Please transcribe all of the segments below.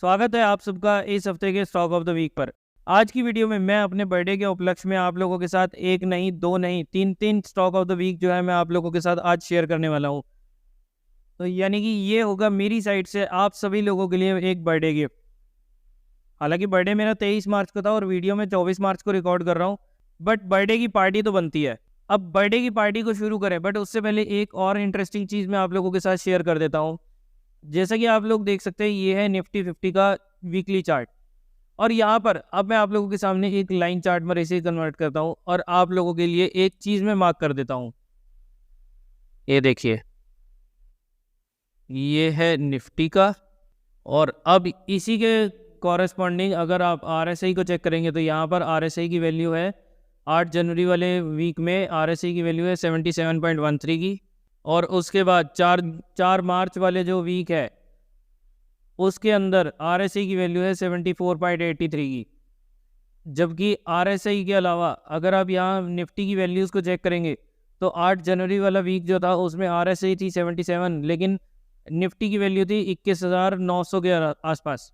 स्वागत है आप सबका इस हफ्ते के स्टॉक ऑफ द वीक पर। आज की वीडियो में मैं अपने बर्थडे के उपलक्ष्य में आप लोगों के साथ एक नहीं, दो नहीं, तीन स्टॉक ऑफ द वीक जो है मैं आप लोगों के साथ आज शेयर करने वाला हूं। तो यानी कि ये होगा मेरी साइड से आप सभी लोगों के लिए एक बर्थडे गिफ्ट। हालांकि बर्थडे मेरा 23 मार्च को था और वीडियो में 24 मार्च को रिकॉर्ड कर रहा हूँ, बट बर्थडे की पार्टी तो बनती है। अब बर्थडे की पार्टी को शुरू करें, बट उससे पहले एक और इंटरेस्टिंग चीज़ मैं आप लोगों के साथ शेयर कर देता हूँ। जैसा कि आप लोग देख सकते हैं, ये है निफ्टी 50 का वीकली चार्ट। और यहाँ पर अब मैं आप लोगों के सामने एक लाइन चार्ट में इसे कन्वर्ट करता हूँ और आप लोगों के लिए एक चीज़ में मार्क कर देता हूँ। ये देखिए, ये है निफ्टी का। और अब इसी के कॉरेस्पॉन्डिंग अगर आप आरएसआई को चेक करेंगे तो यहाँ पर आरएसआई की वैल्यू है 8 जनवरी वाले वीक में आरएसआई की वैल्यू है 77.13 की। और उसके बाद 4 मार्च वाले जो वीक है उसके अंदर आरएसआई की वैल्यू है 74.83 की। जबकि आरएसआई के अलावा अगर आप यहाँ निफ्टी की वैल्यूज़ को चेक करेंगे तो 8 जनवरी वाला वीक जो था उसमें आरएसआई थी 77, लेकिन निफ्टी की वैल्यू थी 21,900 के आसपास।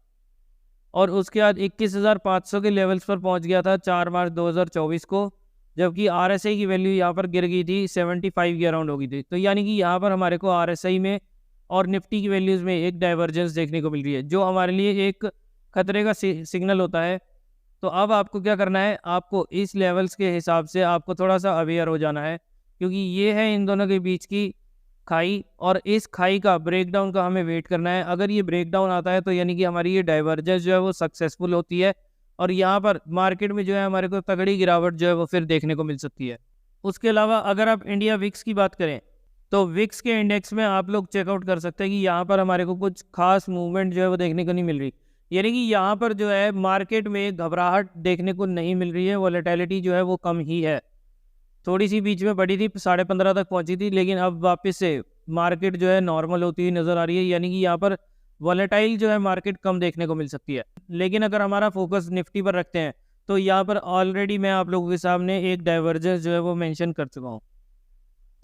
और उसके बाद 21,500 के लेवल्स पर पहुंच गया था 4 मार्च 2024 को, जबकि आरएसआई की वैल्यू यहाँ पर गिर गई थी 75 के अराउंड हो गई थी। तो यानी कि यहाँ पर हमारे को आरएसआई में और निफ्टी की वैल्यूज़ में एक डाइवर्जेंस देखने को मिल रही है, जो हमारे लिए एक खतरे का सिग्नल होता है। तो अब आपको क्या करना है, आपको इस लेवल्स के हिसाब से आपको थोड़ा सा अवेयर हो जाना है, क्योंकि ये है इन दोनों के बीच की खाई, और इस खाई का ब्रेकडाउन का हमें वेट करना है। अगर ये ब्रेकडाउन आता है तो यानी कि हमारी ये डाइवर्जेंस जो है वो सक्सेसफुल होती है और यहाँ पर मार्केट में जो है हमारे को तगड़ी गिरावट जो है वो फिर देखने को मिल सकती है। उसके अलावा अगर आप इंडिया विक्स की बात करें तो विक्स के इंडेक्स में आप लोग चेकआउट कर सकते हैं कि यहाँ पर हमारे को कुछ खास मूवमेंट जो है वो देखने को नहीं मिल रही। यानी कि यहाँ पर जो है मार्केट में घबराहट देखने को नहीं मिल रही है, वॉलेटिलिटी जो है वो कम ही है। थोड़ी सी बीच में बढ़ी थी, 15.5 तक पहुंची थी, लेकिन अब वापस से मार्केट जो है नॉर्मल होती हुई नज़र आ रही है। यानी कि यहाँ पर वॉलेटाइल जो है मार्केट कम देखने को मिल सकती है। लेकिन अगर हमारा फोकस निफ्टी पर रखते हैं तो यहाँ पर ऑलरेडी मैं आप लोगों के सामने एक डाइवर्जेंस जो है वो मेंशन कर चुका हूँ।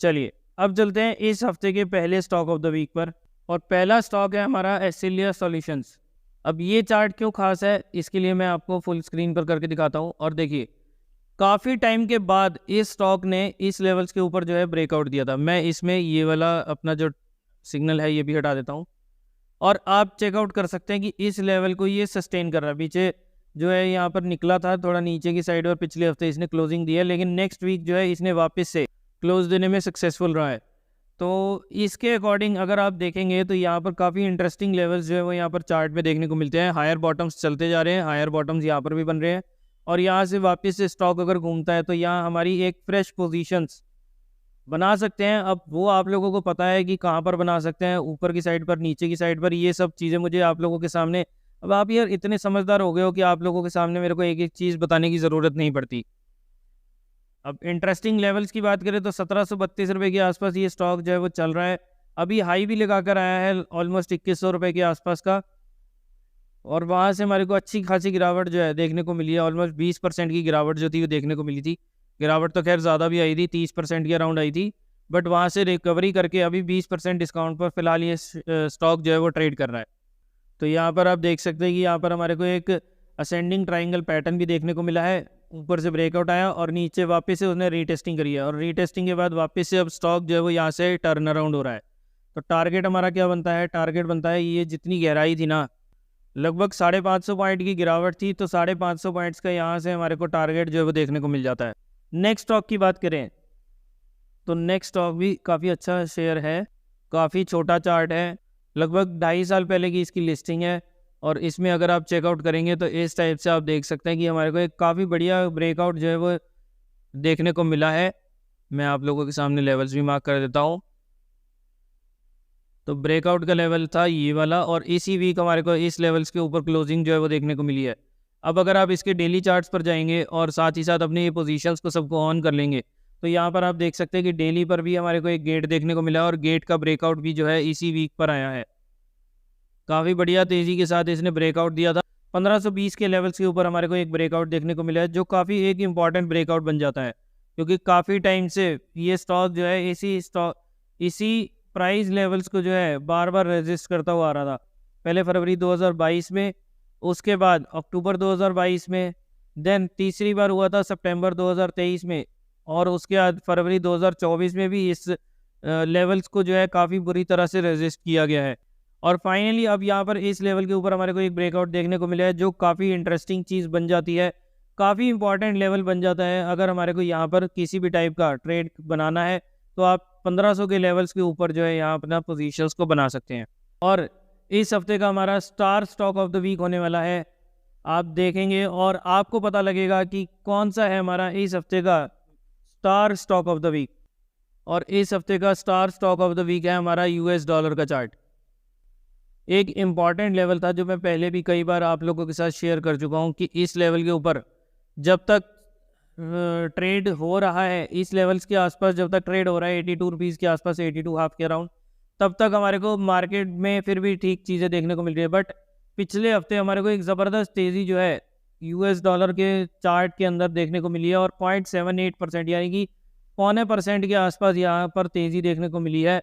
चलिए अब चलते हैं इस हफ्ते के पहले स्टॉक ऑफ द वीक पर, और पहला स्टॉक है हमारा एसिलिया सॉल्यूशंस। अब ये चार्ट क्यों खास है इसके लिए मैं आपको फुल स्क्रीन पर करके दिखाता हूँ। और देखिए, काफ़ी टाइम के बाद इस स्टॉक ने इस लेवल्स के ऊपर जो है ब्रेकआउट दिया था। मैं इसमें ये वाला अपना जो सिग्नल है ये भी हटा देता हूँ, और आप चेकआउट कर सकते हैं कि इस लेवल को ये सस्टेन कर रहा है। पीछे जो है यहाँ पर निकला था थोड़ा नीचे की साइड और पिछले हफ्ते इसने क्लोजिंग दी है, लेकिन नेक्स्ट वीक जो है इसने वापस से क्लोज देने में सक्सेसफुल रहा है। तो इसके अकॉर्डिंग अगर आप देखेंगे तो यहाँ पर काफ़ी इंटरेस्टिंग लेवल्स जो है वो यहाँ पर चार्ट में देखने को मिलते हैं। हायर बॉटम्स चलते जा रहे हैं, हायर बॉटम्स यहाँ पर भी बन रहे हैं, और यहाँ से वापस से स्टॉक अगर घूमता है तो यहाँ हमारी एक फ्रेश पोजीशंस बना सकते हैं। अब वो आप लोगों को पता है कि कहाँ पर बना सकते हैं, ऊपर की साइड पर, नीचे की साइड पर, ये सब चीज़ें मुझे आप लोगों के सामने, अब आप यार इतने समझदार हो गए हो कि आप लोगों के सामने मेरे को एक एक चीज़ बताने की ज़रूरत नहीं पड़ती। अब इंटरेस्टिंग लेवल्स की बात करें तो 1732 रुपये के आसपास ये स्टॉक जो है वो चल रहा है। अभी हाई भी लगा कर आया है ऑलमोस्ट 2100 रुपये के आसपास का, और वहाँ से हमारे को अच्छी खासी गिरावट जो है देखने को मिली है। ऑलमोस्ट 20% की गिरावट जो थी वो देखने को मिली थी। गिरावट तो खैर ज़्यादा भी आई थी, 30% के अराउंड आई थी, बट वहाँ से रिकवरी करके अभी 20% डिस्काउंट पर फिलहाल ये स्टॉक जो है वो ट्रेड कर रहा है। तो यहाँ पर आप देख सकते हैं कि यहाँ पर हमारे को एक असेंडिंग ट्राइंगल पैटर्न भी देखने को मिला है। ऊपर से ब्रेकआउट आया और नीचे वापस से उसने रीटेस्टिंग करी है, और रीटेस्टिंग के बाद वापस से अब स्टॉक जो है वो यहाँ से टर्न अराउंड हो रहा है। तो टारगेट हमारा क्या बनता है, टारगेट बनता है ये जितनी गहराई थी ना, लगभग 550 पॉइंट की गिरावट थी, तो 550 पॉइंट्स का यहाँ से हमारे को टारगेट जो है वो देखने को मिल जाता है। नेक्स्ट स्टॉक की बात करें तो नेक्स्ट स्टॉक भी काफ़ी अच्छा शेयर है, काफ़ी छोटा चार्ट है, लगभग 2.5 साल पहले की इसकी लिस्टिंग है, और इसमें अगर आप चेकआउट करेंगे तो इस टाइप से आप देख सकते हैं कि हमारे को एक काफ़ी बढ़िया ब्रेकआउट जो है वो देखने को मिला है। मैं आप लोगों के सामने लेवल्स भी मार्क कर देता हूँ। तो ब्रेकआउट का लेवल था ये वाला, और इसी वीक हमारे को इस लेवल्स के ऊपर क्लोजिंग जो है वो देखने को मिली है। अब अगर आप इसके डेली चार्ट्स पर जाएंगे और साथ ही साथ अपने ये पोजीशंस को सबको ऑन कर लेंगे तो यहाँ पर आप देख सकते हैं कि डेली पर भी हमारे को एक गेट देखने को मिला है, और गेट का ब्रेकआउट भी जो है इसी वीक पर आया है। काफ़ी बढ़िया तेज़ी के साथ इसने ब्रेकआउट दिया था। 1520 के लेवल्स के ऊपर हमारे को एक ब्रेकआउट देखने को मिला है, जो काफ़ी एक इंपॉर्टेंट ब्रेकआउट बन जाता है, क्योंकि काफ़ी टाइम से ये स्टॉक जो है इसी प्राइस लेवल्स को जो है बार बार रेजिस्ट करता हुआ आ रहा था। पहले फरवरी 2022 में, उसके बाद अक्टूबर 2022 में, देन तीसरी बार हुआ था सितंबर 2023 में, और उसके बाद फरवरी 2024 में भी इस लेवल्स को जो है काफ़ी बुरी तरह से रेजिस्ट किया गया है। और फाइनली अब यहाँ पर इस लेवल के ऊपर हमारे को एक ब्रेकआउट देखने को मिला है, जो काफ़ी इंटरेस्टिंग चीज़ बन जाती है, काफ़ी इंपॉर्टेंट लेवल बन जाता है। अगर हमारे को यहाँ पर किसी भी टाइप का ट्रेड बनाना है तो आप 1500 के लेवल्स के ऊपर जो है यहाँ अपना पोजीशंस को बना सकते हैं। और इस हफ्ते का हमारा star stock of the week होने वाला है, आप देखेंगे और आपको पता लगेगा कि कौन सा है हमारा इस हफ्ते का star stock of the week. और इस हफ्ते का star stock of the week है हमारा यूएस डॉलर का चार्ट। एक इम्पॉर्टेंट लेवल था जो मैं पहले भी कई बार आप लोगों के साथ शेयर कर चुका हूँ कि इस लेवल के ऊपर जब तक ट्रेड हो रहा है, इस लेवल्स के आसपास जब तक ट्रेड हो रहा है 82 रुपीज़ के आसपास, 82 हाफ के अराउंड, तब तक हमारे को मार्केट में फिर भी ठीक चीज़ें देखने को मिल रही है। बट पिछले हफ्ते हमारे को एक ज़बरदस्त तेज़ी जो है यूएस डॉलर के चार्ट के अंदर देखने को मिली है, और 0.78% यानी कि 0.25% के आसपास यहाँ पर तेज़ी देखने को मिली है,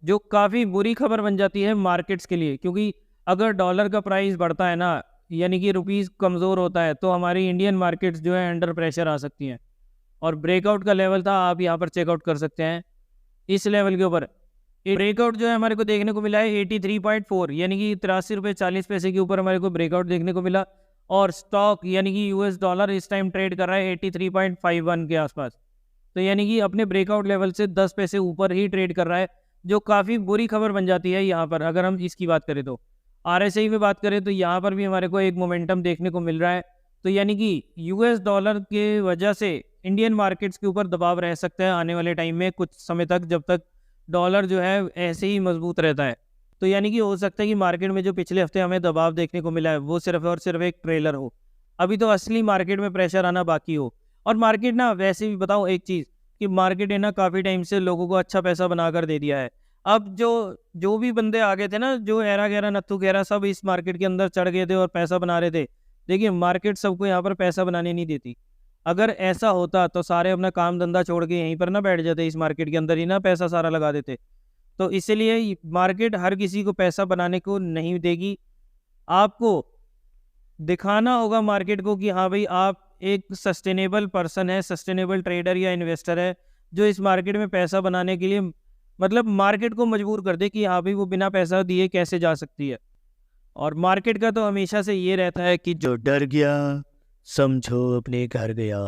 जो काफ़ी बुरी खबर बन जाती है मार्केट्स के लिए। क्योंकि अगर डॉलर का प्राइस बढ़ता है ना, यानी कि रुपीज़ कमज़ोर होता है, तो हमारी इंडियन मार्केट्स जो है अंडर प्रेशर आ सकती हैं। और ब्रेकआउट का लेवल था, आप यहाँ पर चेकआउट कर सकते हैं इस लेवल के ऊपर। ब्रेकआउट जो है हमारे को देखने को मिला है 83.4 यानी कि 83 रुपये 40 पैसे के ऊपर हमारे को ब्रेकआउट देखने को मिला। और स्टॉक यानी कि यूएस डॉलर इस टाइम ट्रेड कर रहा है 83.51 के आसपास, तो यानी कि अपने ब्रेकआउट लेवल से 10 पैसे ऊपर ही ट्रेड कर रहा है, जो काफ़ी बुरी खबर बन जाती है यहाँ पर। अगर हम इसकी बात करें तो आरएसआई में बात करें तो यहाँ पर भी हमारे को एक मोमेंटम देखने को मिल रहा है, तो यानी कि यूएस डॉलर के वजह से इंडियन मार्केट्स के ऊपर दबाव रह सकता है आने वाले टाइम में कुछ समय तक, जब तक डॉलर जो है ऐसे ही मजबूत रहता है। तो यानी कि हो सकता है कि मार्केट में जो पिछले हफ्ते हमें दबाव देखने को मिला है वो सिर्फ और सिर्फ एक ट्रेलर हो, अभी तो असली मार्केट में प्रेशर आना बाकी हो। और मार्केट ना, वैसे भी बताऊँ एक चीज़ कि मार्केट ने ना काफ़ी टाइम से लोगों को अच्छा पैसा बनाकर दे दिया है। अब जो भी बंदे आ गए थे ना, जो एरा गैरा नत्थू गैरा सब इस मार्केट के अंदर चढ़ गए थे और पैसा बना रहे थे। देखिए मार्केट सबको यहाँ पर पैसा बनाने नहीं देती। अगर ऐसा होता तो सारे अपना काम धंधा छोड़ के यहीं पर ना बैठ जाते, इस मार्केट के अंदर ही ना पैसा सारा लगा देते। तो इसीलिए मार्केट हर किसी को पैसा बनाने को नहीं देगी। आपको दिखाना होगा मार्केट को कि हाँ भाई आप एक सस्टेनेबल पर्सन है, सस्टेनेबल ट्रेडर या इन्वेस्टर है, जो इस मार्केट में पैसा बनाने के लिए मतलब मार्केट को मजबूर कर दे कि हाँ भाई वो बिना पैसा दिए कैसे जा सकती है। और मार्केट का तो हमेशा से ये रहता है कि जो डर गया समझो अपने घर गया,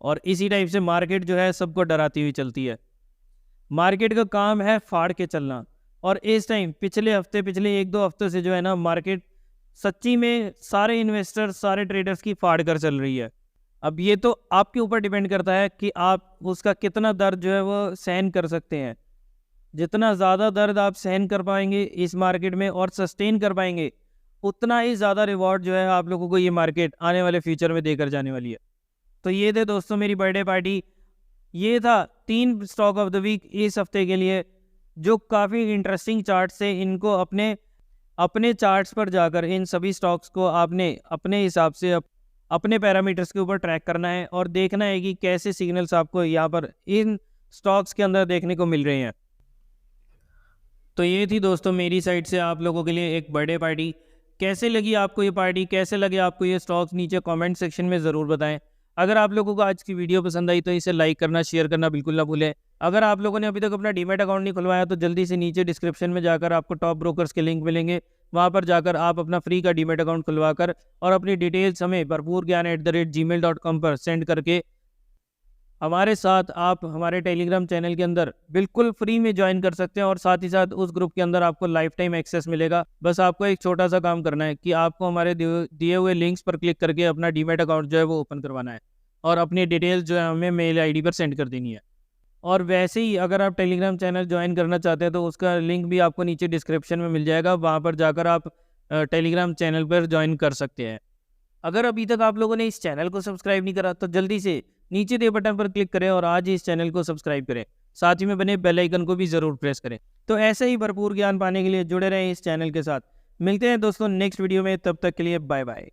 और इसी टाइप से मार्केट जो है सबको डराती हुई चलती है। मार्केट का काम है फाड़ के चलना, और इस टाइम पिछले 1-2 हफ्ते से जो है ना मार्केट सच्ची में सारे इन्वेस्टर्स सारे ट्रेडर्स की फाड़ कर चल रही है। अब ये तो आपके ऊपर डिपेंड करता है कि आप उसका कितना दर्द जो है वो सहन कर सकते हैं। जितना ज़्यादा दर्द आप सहन कर पाएंगे इस मार्केट में और सस्टेन कर पाएंगे, उतना ही ज़्यादा रिवॉर्ड जो है आप लोगों को ये मार्केट आने वाले फ्यूचर में देकर जाने वाली है। तो ये थे दोस्तों मेरी बर्थडे पार्टी। ये था 3 स्टॉक ऑफ द वीक इस हफ्ते के लिए, जो काफ़ी इंटरेस्टिंग चार्ट्स से इनको अपने चार्ट्स पर जाकर इन सभी स्टॉक्स को आपने अपने हिसाब से अपने पैरामीटर्स के ऊपर ट्रैक करना है और देखना है कि कैसे सिग्नल्स आपको यहाँ पर इन स्टॉक्स के अंदर देखने को मिल रहे हैं। तो ये थी दोस्तों मेरी साइड से आप लोगों के लिए एक बर्थडे पार्टी। कैसे लगी आपको ये पार्टी, कैसे लगे आपको ये स्टॉक्स, नीचे कमेंट सेक्शन में ज़रूर बताएं। अगर आप लोगों को आज की वीडियो पसंद आई तो इसे लाइक करना, शेयर करना बिल्कुल ना भूलें। अगर आप लोगों ने अभी तक अपना डीमैट अकाउंट नहीं खुलवाया तो जल्दी से नीचे डिस्क्रिप्शन में जाकर आपको टॉप ब्रोकर्स के लिंक मिलेंगे, वहाँ पर जाकर आप अपना फ्री का डीमैट अकाउंट खुलवा कर और अपनी डिटेल्स हमें भरपूरज्ञान@gmail.com पर सेंड करके हमारे साथ आप हमारे टेलीग्राम चैनल के अंदर बिल्कुल फ्री में ज्वाइन कर सकते हैं। और साथ ही साथ उस ग्रुप के अंदर आपको लाइफ टाइम एक्सेस मिलेगा। बस आपको एक छोटा सा काम करना है कि आपको हमारे दिए हुए लिंक्स पर क्लिक करके अपना डीमैट अकाउंट जो है वो ओपन करवाना है और अपनी डिटेल्स जो है हमें मेल आईडी पर सेंड कर देनी है। और वैसे ही अगर आप टेलीग्राम चैनल ज्वाइन करना चाहते हैं तो उसका लिंक भी आपको नीचे डिस्क्रिप्शन में मिल जाएगा, वहाँ पर जाकर आप टेलीग्राम चैनल पर ज्वाइन कर सकते हैं। अगर अभी तक आप लोगों ने इस चैनल को सब्सक्राइब नहीं करा तो जल्दी से नीचे दिए बटन पर क्लिक करें और आज ही इस चैनल को सब्सक्राइब करें, साथ ही में बने बेल आइकन को भी ज़रूर प्रेस करें। तो ऐसे ही भरपूर ज्ञान पाने के लिए जुड़े रहें इस चैनल के साथ। मिलते हैं दोस्तों नेक्स्ट वीडियो में, तब तक के लिए बाय बाय।